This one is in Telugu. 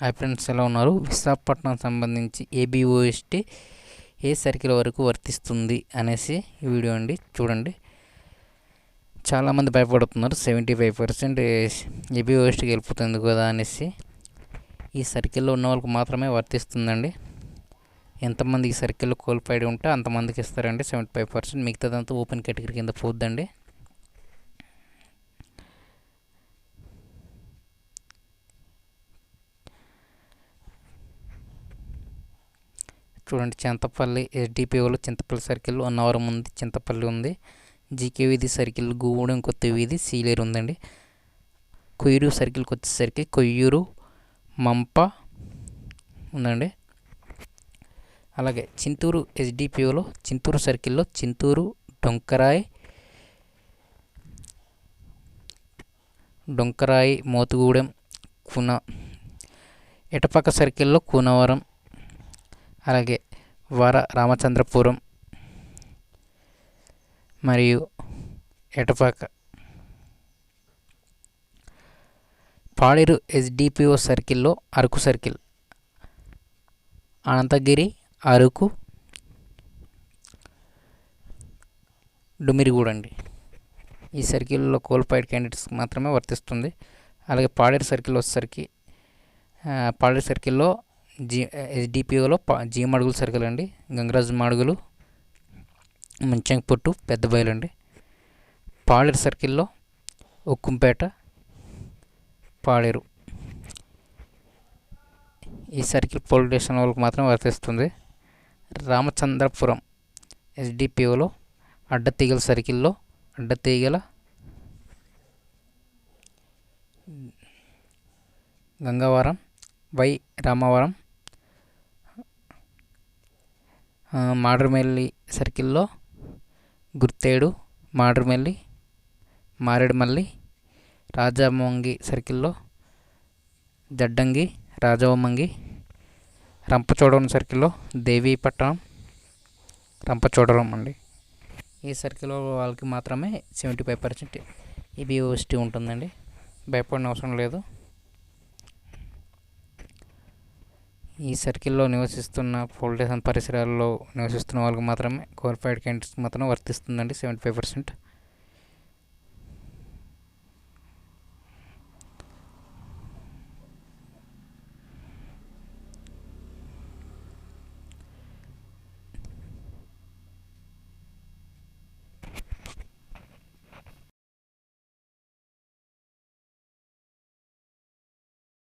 హాయ్ ఫ్రెండ్స్, ఎలా ఉన్నారు? విశాఖపట్నం సంబంధించి ఏబిఓఎస్టీ ఏ సర్కిల్ వరకు వర్తిస్తుంది అనేసి ఈ వీడియో అండి. చూడండి, చాలామంది భయపడుతున్నారు 75% ఏబిఓఎస్టీకి వెళ్ళిపోతుంది కదా అనేసి. ఈ సర్కిల్లో ఉన్న వాళ్ళకి మాత్రమే వర్తిస్తుందండి. ఎంతమంది ఈ సర్కిల్లో కోల్పోయి ఉంటే అంతమందికి ఇస్తారండి 75%. మిగతాదంతా ఓపెన్ కేటగిరీ కింద పోద్దండి. చూడండి, చింతపల్లి ఎస్డిపిఓలో చింతపల్లి సర్కిల్ అన్నవరం ఉంది, చింతపల్లి ఉంది. జీకే వీధి సర్కిల్ గూడెం కొత్త వీధి సీలేరు ఉందండి. కొయ్యూరు సర్కిల్కి వచ్చేసరికి కొయ్యూరు మంప ఉందండి. అలాగే చింతూరు ఎస్డిపిఓలో చింతూరు సర్కిల్లో చింతూరు డొంకరాయి మోతుగూడెం ఎటపక్క సర్కిల్లో కూనవరం, అలాగే రామచంద్రపురం మరియు ఎటపాక. పాడేరు ఎస్డిపిఓ సర్కిల్లో అరకు సర్కిల్, అనంతగిరి, అరకు, డుమిరిగూడ అండి. ఈ సర్కిల్లో కోల్పోయిన క్యాండిడేట్స్కి మాత్రమే వర్తిస్తుంది. అలాగే పాడేరు సర్కిల్ వచ్చేసరికి పాడేరు సర్కిల్లో ఎస్డిపిఓలో జీమడుగులు సర్కిల్ అండి, గంగరాజు మాడుగులు, ముంచంగిపొట్టు, పెద్ద బయలు అండి. పాడేరు సర్కిల్లో ఉక్కుంపేట, పాడేరు. ఈ సర్కిల్ పోలీస్ స్టేషన్ వాళ్ళకి మాత్రం వర్తిస్తుంది. రామచంద్రపురం ఎస్డిపిఓలో అడ్డతీగల సర్కిల్లో అడ్డతీగల, గంగవరం, రామవరం, మారేడుమిల్లి సర్కిల్లో గుర్తేడు, మారేడుమిల్లి, మారేడుమల్లి. రాజమంగి సర్కిల్లో జడ్డంగి, రాజవమంగి. రంపచోడవరం సర్కిల్లో దేవీపట్నం, రంపచోడవరం అండి. ఈ సర్కిల్లో వాళ్ళకి మాత్రమే 75% ఏబిఓఎస్టీ ఉంటుందండి. భయపడిన అవసరం లేదు. ఈ సర్కిల్లో నివసిస్తున్న పోలీస్ స్టేషన్ పరిసరాల్లో నివసిస్తున్న వాళ్ళకి మాత్రమే క్వాలిఫైడ్ క్యాండిడేట్స్కి మాత్రం వర్తిస్తుందండి 75%.